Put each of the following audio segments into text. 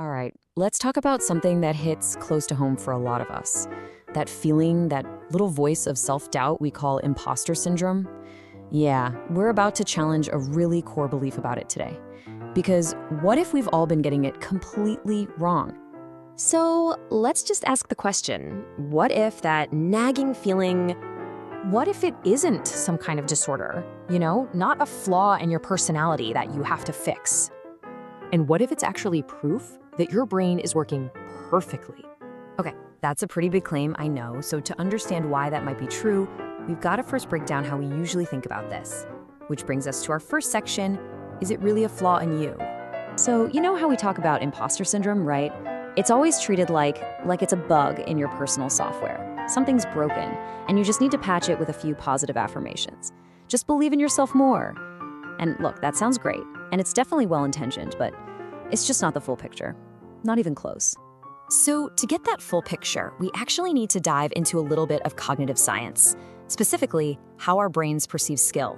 All right, let's talk about something that hits close to home for a lot of us. That feeling, that little voice of self-doubt we call imposter syndrome. Yeah, we're about to challenge a really core belief about it today. Because what if we've all been getting it completely wrong? So let's just ask the question, what if that nagging feeling, what if it isn't some kind of disorder? Not a flaw in your personality that you have to fix. And what if it's actually proof that your brain is working perfectly? Okay, that's a pretty big claim, I know. So to understand why that might be true, we've got to first break down how we usually think about this. Which brings us to our first section, is it really a flaw in you? So you know how we talk about imposter syndrome, right? It's always treated like it's a bug in your personal software. Something's broken, and you just need to patch it with a few positive affirmations. Just believe in yourself more. And look, that sounds great, and it's definitely well-intentioned, but it's just not the full picture. Not even close. So to get that full picture, we actually need to dive into a little bit of cognitive science, specifically how our brains perceive skill.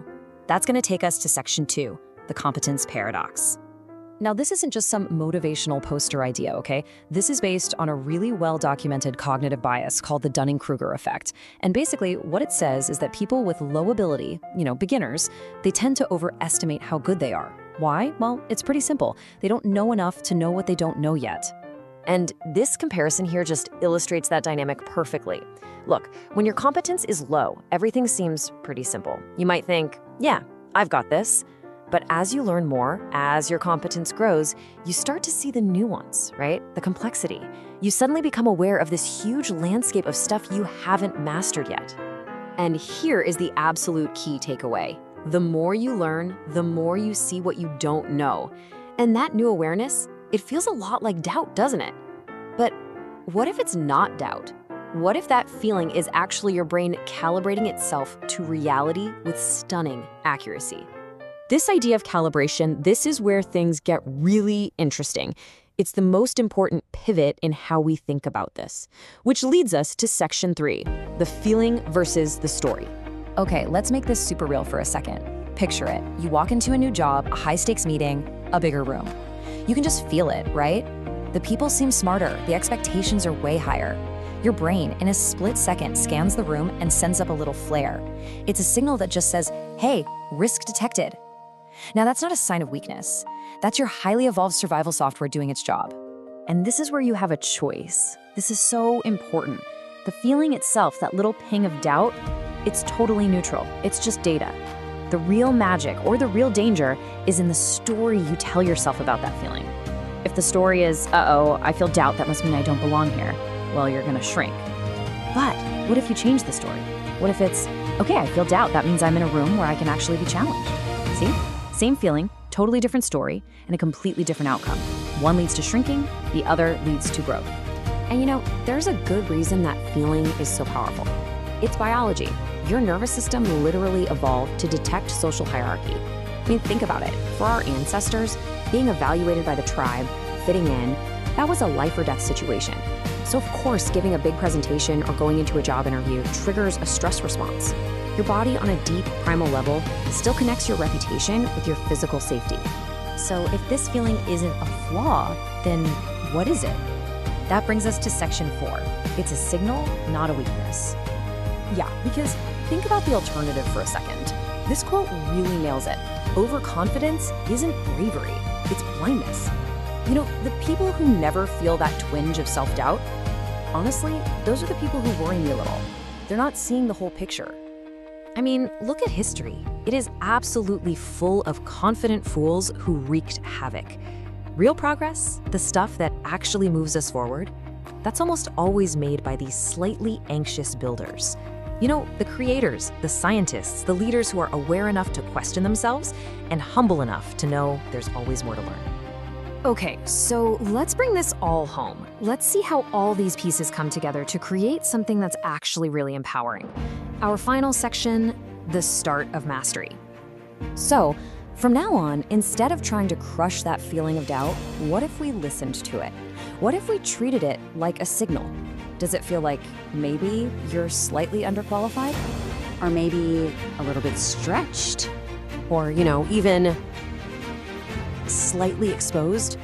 That's going to take us to section 2, the competence paradox. Now, this isn't just some motivational poster idea, okay? This is based on a really well-documented cognitive bias called the Dunning-Kruger effect. And basically, what it says is that people with low ability, beginners, they tend to overestimate how good they are. Why? Well, it's pretty simple. They don't know enough to know what they don't know yet. And this comparison here just illustrates that dynamic perfectly. Look, when your competence is low, everything seems pretty simple. You might think, yeah, I've got this. But as you learn more, as your competence grows, you start to see the nuance, right? The complexity. You suddenly become aware of this huge landscape of stuff you haven't mastered yet. And here is the absolute key takeaway. The more you learn, the more you see what you don't know. And that new awareness, it feels a lot like doubt, doesn't it? But what if it's not doubt? What if that feeling is actually your brain calibrating itself to reality with stunning accuracy? This idea of calibration, this is where things get really interesting. It's the most important pivot in how we think about this, which leads us to section 3, the feeling versus the story. Okay, let's make this super real for a second. Picture it. You walk into a new job, a high-stakes meeting, a bigger room. You can just feel it, right? The people seem smarter. The expectations are way higher. Your brain, in a split second, scans the room and sends up a little flare. It's a signal that just says, hey, risk detected. Now, that's not a sign of weakness. That's your highly evolved survival software doing its job. And this is where you have a choice. This is so important. The feeling itself, that little ping of doubt, it's totally neutral. It's just data. The real magic or the real danger is in the story you tell yourself about that feeling. If the story is, uh-oh, I feel doubt, that must mean I don't belong here, well, you're gonna shrink. But what if you change the story? What if it's, okay, I feel doubt, that means I'm in a room where I can actually be challenged. See? Same feeling, totally different story, and a completely different outcome. One leads to shrinking, the other leads to growth. And there's a good reason that feeling is so powerful. It's biology. Your nervous system literally evolved to detect social hierarchy. I mean, think about it. For our ancestors, being evaluated by the tribe, fitting in, that was a life or death situation. So of course, giving a big presentation or going into a job interview triggers a stress response. Your body on a deep primal level still connects your reputation with your physical safety. So if this feeling isn't a flaw, then what is it? That brings us to section 4. It's a signal, not a weakness. Yeah, because think about the alternative for a second. This quote really nails it. Overconfidence isn't bravery, it's blindness. The people who never feel that twinge of self-doubt, honestly, those are the people who worry me a little. They're not seeing the whole picture. I mean, look at history. It is absolutely full of confident fools who wreaked havoc. Real progress, the stuff that actually moves us forward, that's almost always made by these slightly anxious builders. The creators, the scientists, the leaders who are aware enough to question themselves and humble enough to know there's always more to learn. Okay, so let's bring this all home. Let's see how all these pieces come together to create something that's actually really empowering. Our final section, the start of mastery. So, from now on, instead of trying to crush that feeling of doubt, what if we listened to it? What if we treated it like a signal? Does it feel like maybe you're slightly underqualified? Or maybe a little bit stretched? Or, even slightly exposed?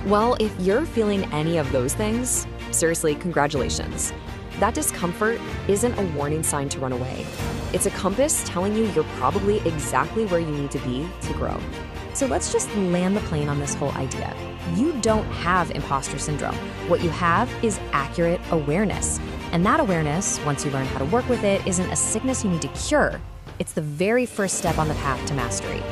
Well, if you're feeling any of those things, seriously, congratulations. That discomfort isn't a warning sign to run away. It's a compass telling you you're probably exactly where you need to be to grow. So let's just land the plane on this whole idea. You don't have imposter syndrome. What you have is accurate awareness. And that awareness, once you learn how to work with it, isn't a sickness you need to cure. It's the very first step on the path to mastery.